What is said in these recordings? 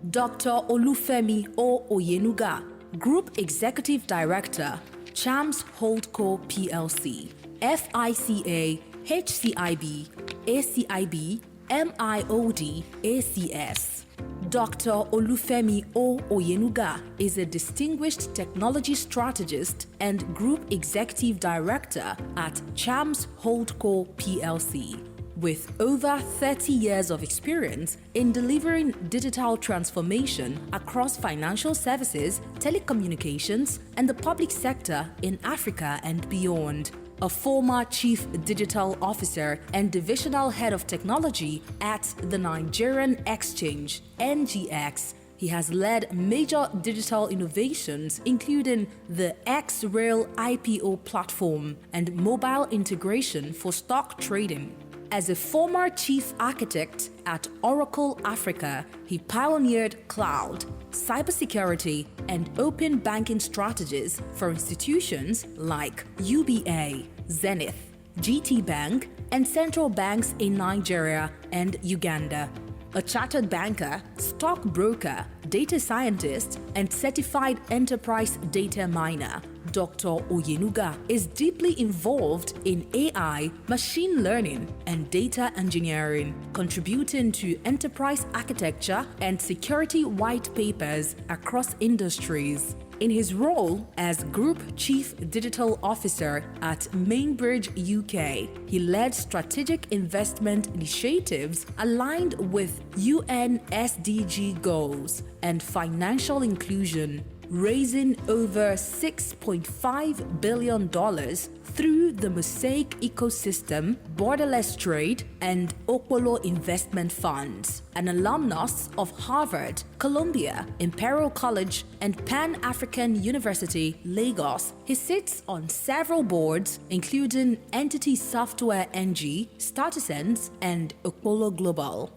Dr. Olufemi O. Oyenuga, Group Executive Director, Chams Holdco PLC, FICA, HCIB, ACIB, MIOD, ACS. Dr. Olufemi O. Oyenuga is a distinguished technology strategist and Group Executive Director at Chams Holdco PLC. With over 30 years of experience in delivering digital transformation across financial services, telecommunications, and the public sector in Africa and beyond. A former Chief Digital Officer and Divisional Head of Technology at the Nigerian Exchange, NGX, he has led major digital innovations including the X-Rail IPO platform and mobile integration for stock trading. As a former chief architect at Oracle Africa, he pioneered cloud, cybersecurity, and open banking strategies for institutions like UBA, Zenith, GT Bank, and central banks in Nigeria and Uganda. A chartered banker, stockbroker, data scientist, and certified enterprise data miner, Dr. Oyenuga is deeply involved in AI, machine learning, and data engineering, contributing to enterprise architecture and security white papers across industries. In his role as Group Chief Digital Officer at Mainbridge UK, he led strategic investment initiatives aligned with UN SDG goals and financial inclusion, raising over $6.5 billion through the Mosaic Ecosystem, Borderless Trade, and Okpolo Investment Funds. An alumnus of Harvard, Columbia, Imperial College, and Pan-African University, Lagos, he sits on several boards, including Entity Software NG, Startisense, and Okpolo Global.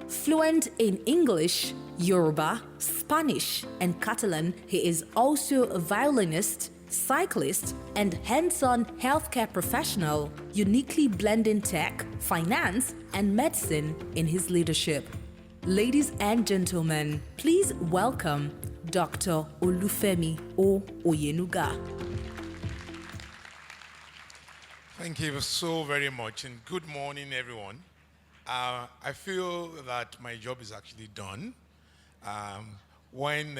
Fluent in English, Yoruba, Spanish, and Catalan, he is also a violinist, cyclist, and hands-on healthcare professional, uniquely blending tech, finance, and medicine in his leadership. Ladies and gentlemen, please welcome Dr. Olufemi O. Oyenuga. Thank you so very much, and good morning, everyone. I feel that my job is actually done. When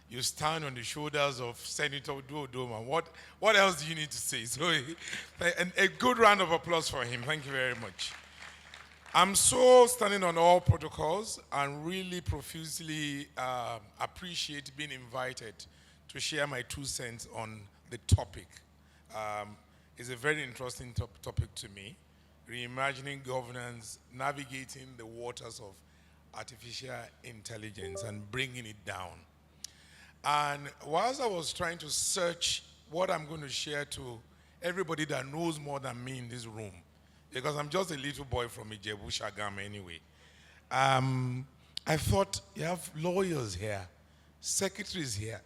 you stand on the shoulders of Senator Duodoma, what else do you need to say? So a good round of applause for him. Thank you very much. I'm so standing on all protocols and really profusely appreciate being invited to share my 2 cents on the topic. It's a very interesting topic to me. Reimagining governance, navigating the waters of artificial intelligence and bringing it down. And whilst I was trying to search what I'm going to share to everybody that knows more than me in this room, because I'm just a little boy from Ijebu Shagam anyway, I thought you have lawyers here, secretaries here.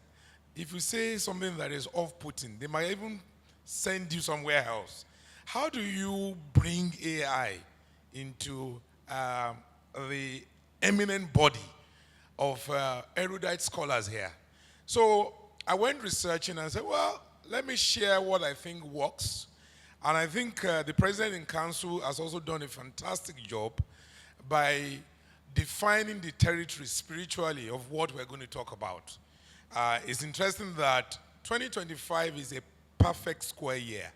If you say something that is off-putting, they might even send you somewhere else. How do you bring AI into the eminent body of erudite scholars here? So I went researching and said, well, let me share what I think works. And I think the President in Council has also done a fantastic job by defining the territory spiritually of what we're going to talk about. It's interesting that 2025 is a perfect square year.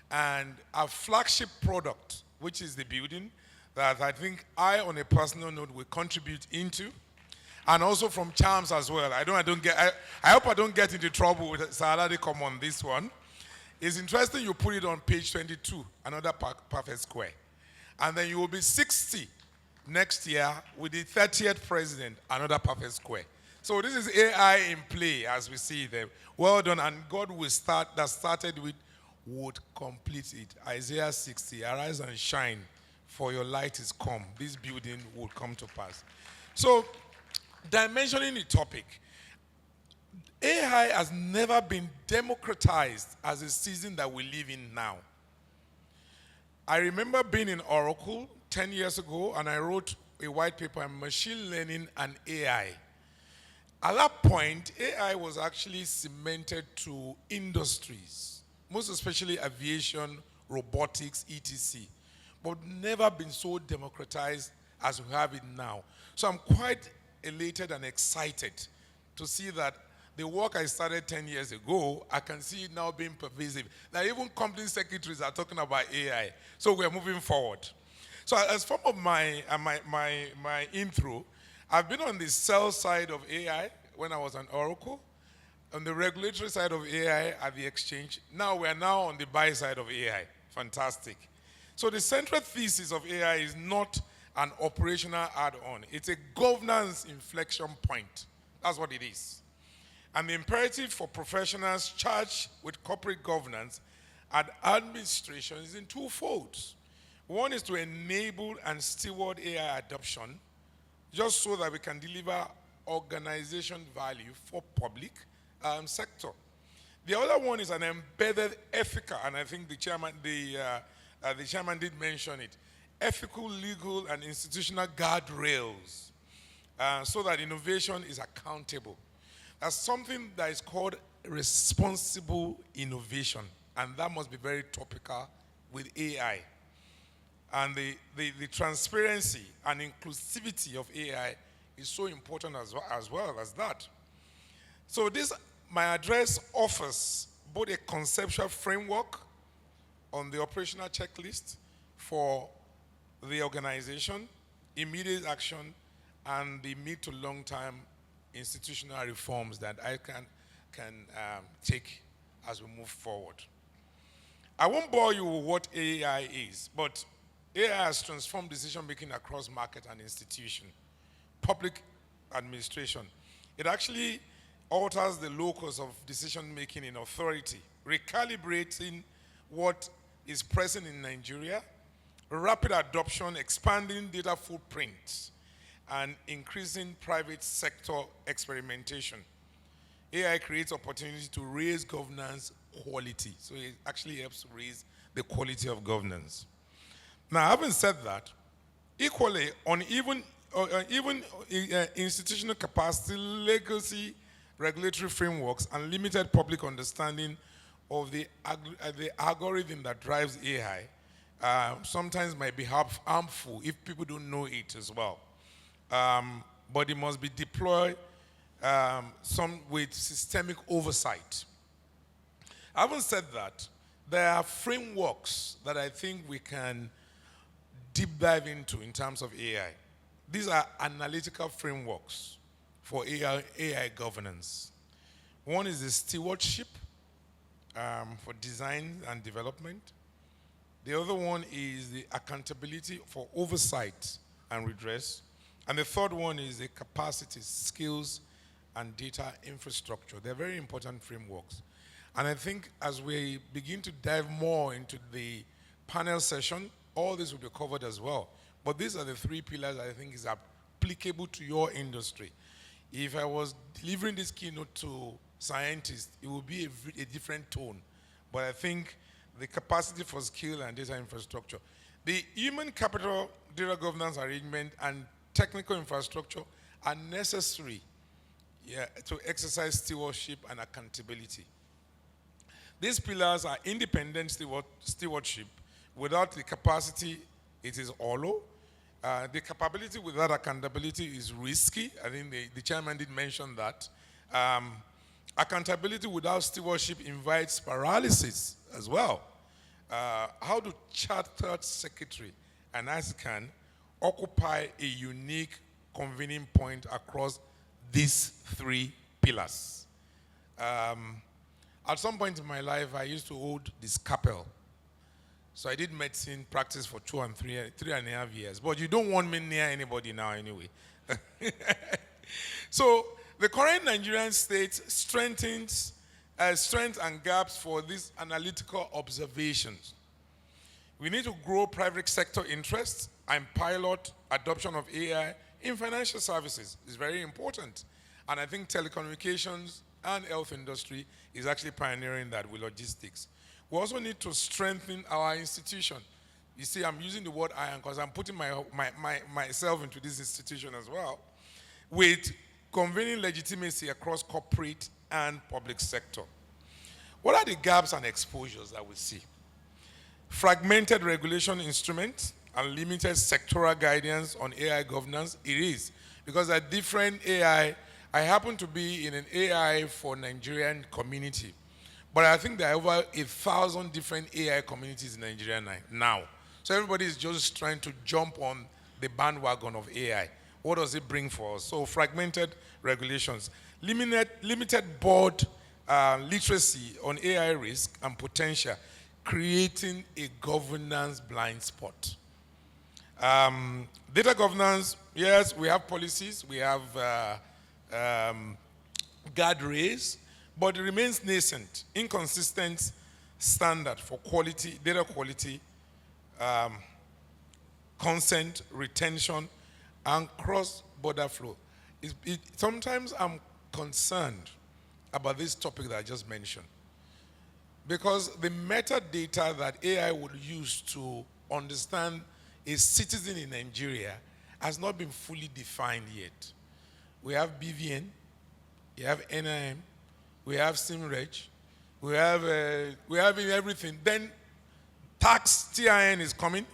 And our flagship product, which is the building, that I think I, on a personal note, will contribute into, and also from Chams as well. I hope I don't get into trouble with Saladicom on this one. It's interesting you put it on page 22, another perfect square. And then you will be 60 next year with the 30th president, another perfect square. So this is AI in play as we see them. Well done, and God will start, that started with, would complete it. Isaiah 60, arise and shine, for your light is come. This building will come to pass. So, dimensioning the topic, AI has never been democratized as a season that we live in now. I remember being in Oracle 10 years ago, and I wrote a white paper on machine learning and AI. At that point, AI was actually cemented to industries, most especially aviation, robotics, etc., but never been so democratized as we have it now. So I'm quite elated and excited to see that the work I started 10 years ago, I can see it now being pervasive. That even company secretaries are talking about AI. So we're moving forward. So as form of my intro, I've been on the sell side of AI when I was on Oracle, on the regulatory side of AI at the exchange. Now we're now on the buy side of AI. Fantastic. So the central thesis of AI is not an operational add-on. It's a governance inflection point. That's what it is. And the imperative for professionals charged with corporate governance and administration is in two folds. One is to enable and steward AI adoption, just so that we can deliver organization value for public sector. The other one is an embedded ethical, and I think the chairman did mention it, ethical, legal, and institutional guardrails, so that innovation is accountable. That's something that is called responsible innovation, and that must be very topical with AI. And the transparency and inclusivity of AI is so important as well as that. So my address offers both a conceptual framework on the operational checklist for the organization, immediate action, and the mid to long-term institutional reforms that I can take as we move forward. I won't bore you with what AI is, but AI has transformed decision-making across market and institution, public administration. It actually alters the locus of decision-making in authority, recalibrating what is present in Nigeria, rapid adoption, expanding data footprints, and increasing private sector experimentation. AI creates opportunity to raise governance quality. So it actually helps raise the quality of governance. Now, having said that, equally, on even institutional capacity, legacy, regulatory frameworks, and limited public understanding of the algorithm that drives AI sometimes might be harmful if people don't know it as well. But it must be deployed with systemic oversight. Having said that, there are frameworks that I think we can deep dive into in terms of AI. These are analytical frameworks for AI governance. One is the stewardship for design and development. The other one is the accountability for oversight and redress. And the third one is the capacity, skills, and data infrastructure. They're very important frameworks. And I think as we begin to dive more into the panel session, all this will be covered as well. But these are the three pillars I think is applicable to your industry. If I was delivering this keynote to scientists, it would be a different tone. But I think the capacity for skill and data infrastructure, the human capital data governance arrangement and technical infrastructure are necessary to exercise stewardship and accountability. These pillars are independent stewardship. Without the capacity, it is hollow. The capability without accountability is risky. I think the chairman did mention that. Accountability without stewardship invites paralysis as well. How do chartered secretary and ISCAN occupy a unique convening point across these three pillars? At some point in my life, I used to hold the scalpel. So I did medicine practice for 3.5 years. But you don't want me near anybody now anyway. So the current Nigerian state strengthens strengths and gaps for these analytical observations. We need to grow private sector interests and pilot adoption of AI in financial services. It's very important. And I think telecommunications and health industry is actually pioneering that with logistics. We also need to strengthen our institution. You see, I'm using the word iron because I'm putting myself into this institution as well, with conveying legitimacy across corporate and public sector. What are the gaps and exposures that we see? Fragmented regulation instruments and limited sectoral guidance on AI governance. It is, because there are different AI. I happen to be in an AI for Nigerian community, but I think there are over 1,000 different AI communities in Nigeria now. So everybody is just trying to jump on the bandwagon of AI. What does it bring for us? So fragmented regulations, limited board literacy on AI risk and potential, creating a governance blind spot. Data governance, yes, we have policies, we have guardrails, but it remains nascent, inconsistent standard for quality, data quality, consent, retention, and cross-border flow. Sometimes I'm concerned about this topic that I just mentioned, because the metadata that AI would use to understand a citizen in Nigeria has not been fully defined yet. We have BVN, we have NIM, we have SIMREG, we have everything. Then tax TIN is coming,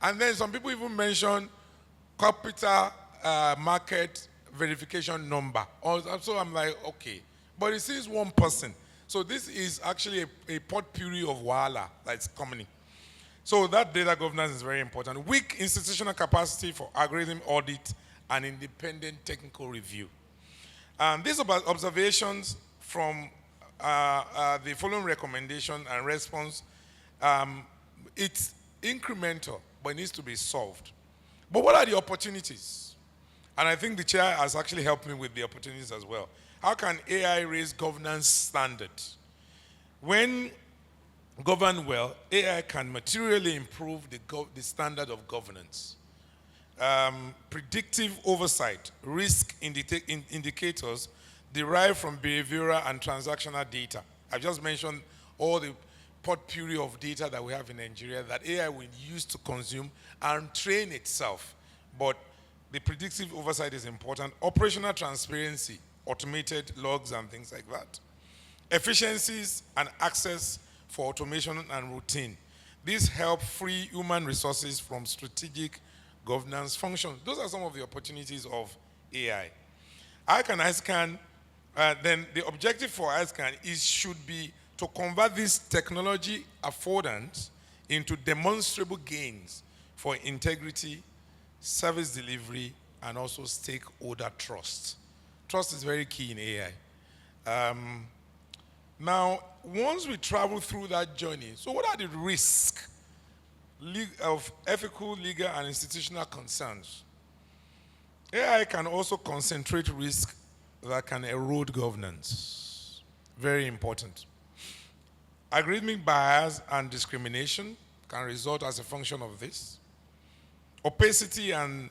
and then some people even mention capital market verification number. So I'm like, okay, but it says one person. So this is actually a potpourri of wahala that's coming. So that data governance is very important. Weak institutional capacity for algorithm audit and independent technical review. These observations from the following recommendation and response, it's incremental, but it needs to be solved. But what are the opportunities? And I think the chair has actually helped me with the opportunities as well. How can AI raise governance standards? When governed well, AI can materially improve the standard of governance. Predictive oversight, risk indicators derived from behavioral and transactional data. I've just mentioned all the potpourri of data that we have in Nigeria that AI will use to consume and train itself. But the predictive oversight is important. Operational transparency, automated logs and things like that. Efficiencies and access for automation and routine. These help free human resources from strategic governance functions. Those are some of the opportunities of AI. ICANN, then the objective for ICANN should be to convert this technology affordance into demonstrable gains for integrity, service delivery, and also stakeholder trust. Trust is very key in AI. Now, once we travel through that journey, so what are the risks of ethical, legal, and institutional concerns? AI can also concentrate risk that can erode governance. Very important. Algorithmic bias and discrimination can result as a function of this. Opacity and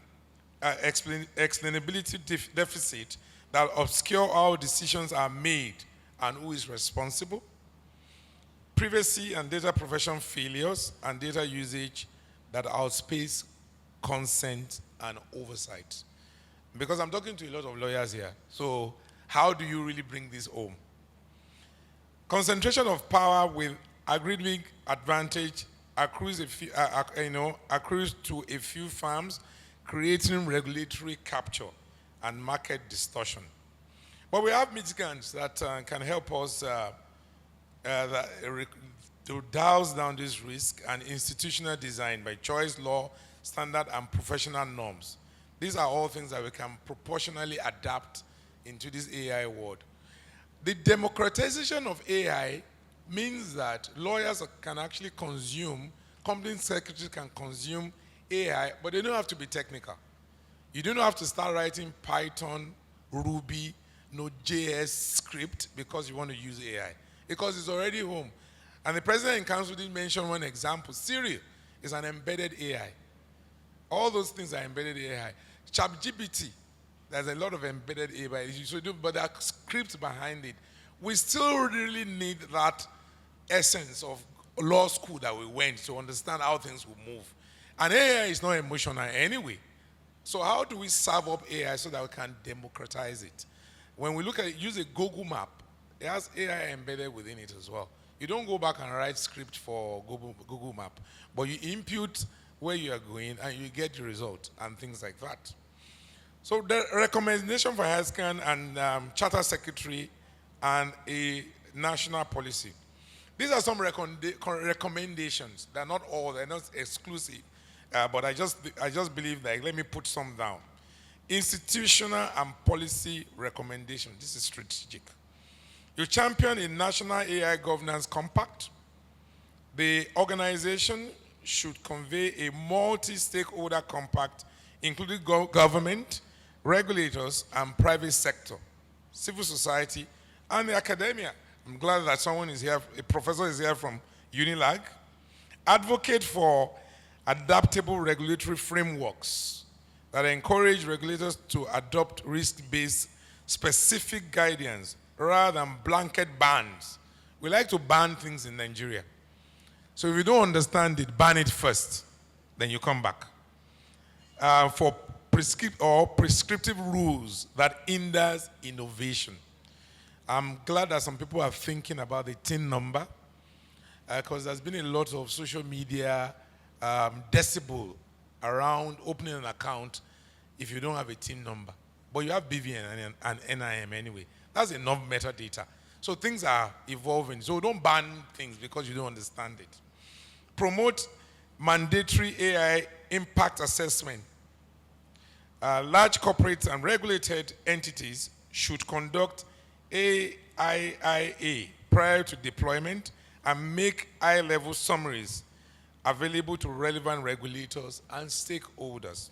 explainability deficit that obscure how decisions are made and who is responsible. Privacy and data protection failures and data usage that outpace consent and oversight. Because I'm talking to a lot of lawyers here, so how do you really bring this home? Concentration of power with algorithmic advantage accrues to a few firms, creating regulatory capture and market distortion. But we have mitigants that can help us to douse down this risk, and institutional design by choice, law, standard, and professional norms. These are all things that we can proportionally adapt into this AI world. The democratization of AI means that lawyers can actually consume, company secretaries can consume AI, but they don't have to be technical. You don't have to start writing Python, Ruby, Node.js script because you want to use AI, because it's already home. And the president in council did mention one example. Siri is an embedded AI. All those things are embedded AI. ChatGPT, there's a lot of embedded AI, but there are scripts behind it. We still really need that essence of law school that we went to understand how things will move. And AI is not emotional anyway. So how do we serve up AI so that we can democratize it? When we look at it, use a Google map, it has AI embedded within it as well. You don't go back and write script for Google map, but you input where you are going and you get the result and things like that. So the recommendation for HSCAN and Charter Secretary and a national policy. These are some recommendations. They're not all, they're not exclusive, but I just believe that, let me put some down. Institutional and policy recommendation. This is strategic. You champion a national AI governance compact. The organization should convey a multi-stakeholder compact, including government, regulators, and private sector, civil society, and the academia. I'm glad that someone is here, a professor is here from UNILAG. Advocate for adaptable regulatory frameworks that encourage regulators to adopt risk-based specific guidance rather than blanket bans. We like to ban things in Nigeria. So if you don't understand it, ban it first, then you come back. For prescriptive rules that hinders innovation. I'm glad that some people are thinking about the TIN number, because there's been a lot of social media decibel around opening an account if you don't have a TIN number. But you have BVN and NIM anyway. That's enough metadata. So things are evolving. So don't ban things because you don't understand it. Promote mandatory AI impact assessment. Large corporates and regulated entities should conduct AIIA prior to deployment and make high-level summaries available to relevant regulators and stakeholders.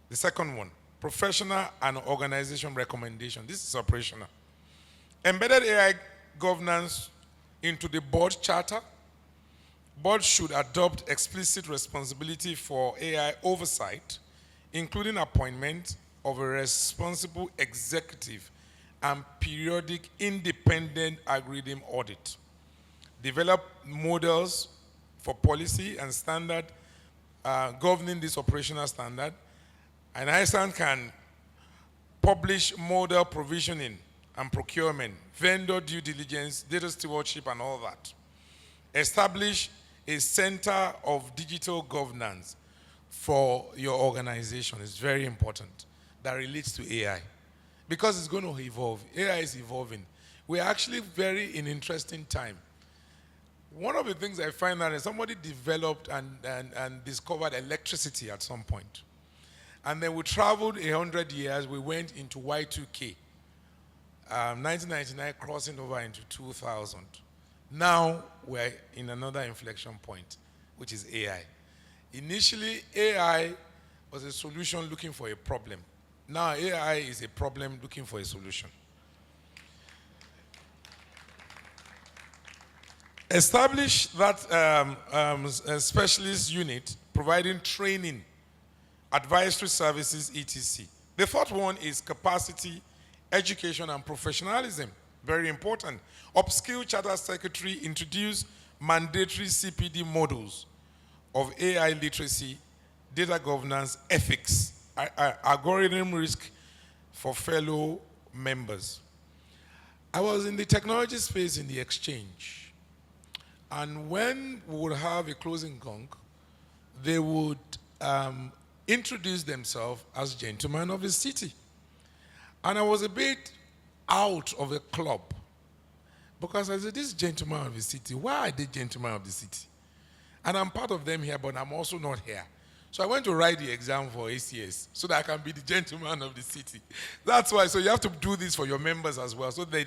The second one, professional and organization recommendation. This is operational. Embedded AI governance into the board charter. Boards should adopt explicit responsibility for AI oversight, including appointment of a responsible executive and periodic independent algorithm audit. Develop models for policy and standard governing this operational standard. And ISAN can publish model provisioning and procurement, vendor due diligence, data stewardship, and all that. Establish a center of digital governance for your organization. It's very important. That relates to AI. Because it's going to evolve. AI is evolving. We're actually very in interesting time. One of the things I find out is somebody developed and discovered electricity at some point. And then we traveled 100 years, we went into Y2K. 1999 crossing over into 2000. Now we're in another inflection point, which is AI. Initially, AI was a solution looking for a problem. Now AI is a problem looking for a solution. Establish that a specialist unit providing training, advisory services, etc. The fourth one is capacity, education, and professionalism. Very important. Upskill Charter Secretary introduce mandatory CPD models of AI literacy, data governance, ethics, algorithm risk for fellow members. I was in the technology space in the exchange. And when we would have a closing gong, they would introduce themselves as gentlemen of the city. And I was a bit out of the club because I said, this gentleman of the city, why are they gentlemen of the city? And I'm part of them here, but I'm also not here. So I went to write the exam for ACS so that I can be the gentleman of the city. That's why, so you have to do this for your members as well, so they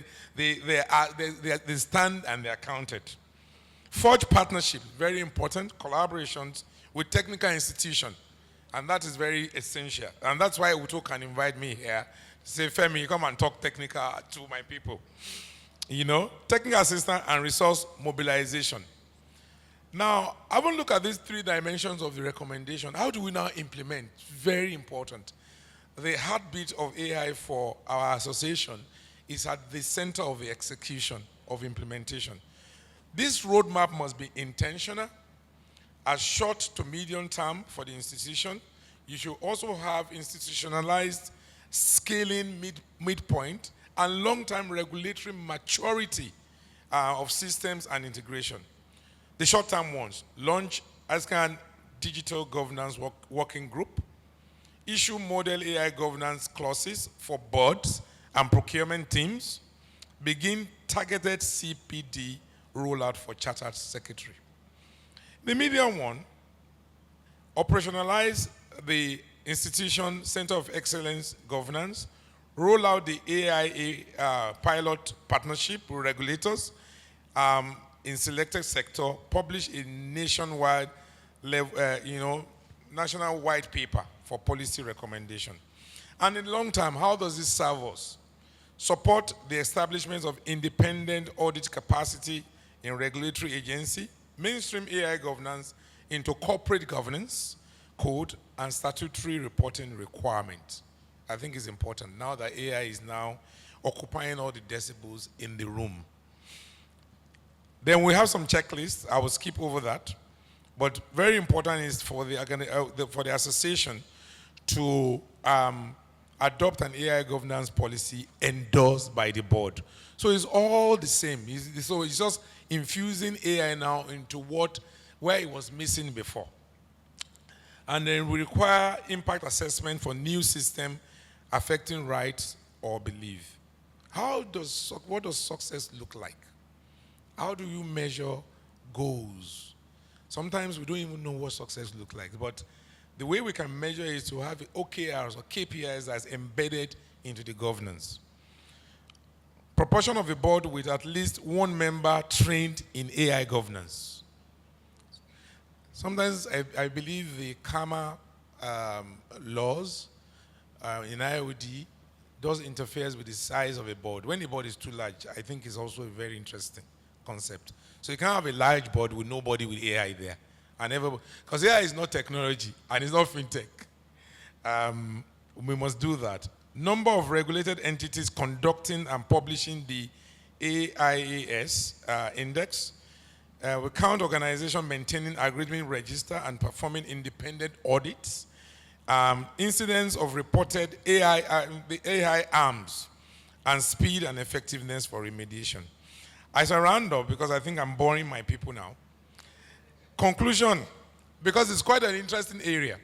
stand and they're counted. Forge partnership, very important, collaborations with technical institutions. And that is very essential. And that's why Uto can invite me here to say, Femi, come and talk technical to my people. You know, technical assistance and resource mobilization. Now, I will look at these three dimensions of the recommendation. How do we now implement? Very important. The heartbeat of AI for our association is at the center of the execution of implementation. This roadmap must be intentional, as short to medium term for the institution. You should also have institutionalized scaling midpoint and long-term regulatory maturity of systems and integration. The short-term ones: launch ASCAN Digital Governance Working Group, issue model AI governance clauses for boards and procurement teams, begin targeted CPD rollout for chartered secretary. The medium one: operationalize the institution Center of Excellence governance, roll out the AIA pilot partnership with regulators in selected sector, publish a nationwide level, national white paper for policy recommendation. And in the long term, how does this serve us? Support the establishment of independent audit capacity in regulatory agency, mainstream AI governance into corporate governance, code, and statutory reporting requirements. I think it's important now that AI is now occupying all the decibels in the room. Then we have some checklists. I will skip over that. But very important is for the association to adopt an AI governance policy endorsed by the board. So it's all the same. So it's just infusing AI now into where it was missing before. And then we require impact assessment for new system affecting rights or belief. What does success look like? How do you measure goals? Sometimes we don't even know what success looks like, but the way we can measure is to have OKRs or KPIs that's embedded into the governance. Proportion of the board with at least one member trained in AI governance. Sometimes I believe the KAMA laws in IOD does interfere with the size of a board. When the board is too large, I think it's also a very interesting concept. So you can't have a large board with nobody with AI there. Because AI is not technology and it's not fintech. We must do that. Number of regulated entities conducting and publishing the AIAS index. We count organizations maintaining algorithmic register and performing independent audits. Incidents of reported the AI arms, and speed and effectiveness for remediation. As I round up, because I think I'm boring my people now. Conclusion, because it's quite an interesting area.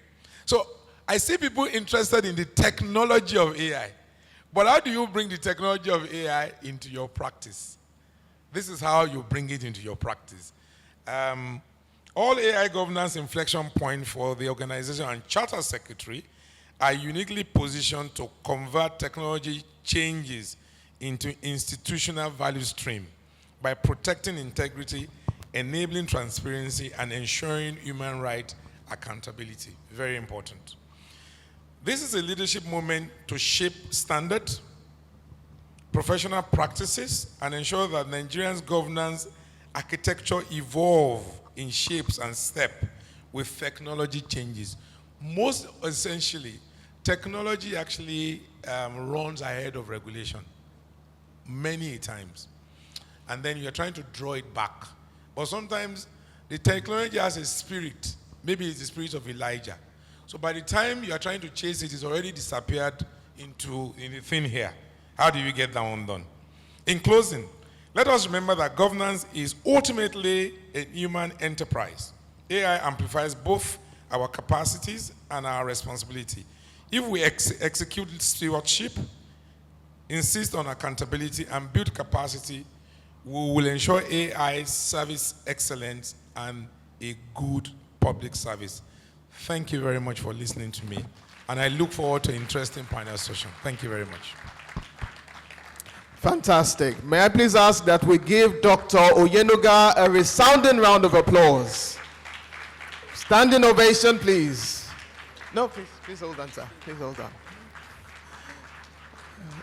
So I see people interested in the technology of AI. But how do you bring the technology of AI into your practice? This is how you bring it into your practice. All AI governance inflection points for the organization and charter secretary are uniquely positioned to convert technology changes into institutional value stream by protecting integrity, enabling transparency, and ensuring human rights accountability. Very important. This is a leadership moment to shape standard, professional practices, and ensure that Nigerians' governance architecture evolve in shapes and step with technology changes. Most essentially, technology actually runs ahead of regulation many times. And then you're trying to draw it back. But sometimes the technology has a spirit. Maybe it's the spirit of Elijah. So by the time you are trying to chase it, it's already disappeared in the thin air. How do you get that one done? In closing, let us remember that governance is ultimately a human enterprise. AI amplifies both our capacities and our responsibility. If we execute stewardship, insist on accountability, and build capacity, we will ensure AI service excellence and a good public service. Thank you very much for listening to me, and I look forward to an interesting panel session. Thank you very much. Fantastic. May I please ask that we give Dr. Oyenuga a resounding round of applause. Standing ovation, please. No, please hold on, sir. Please hold on.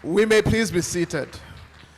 We may please be seated.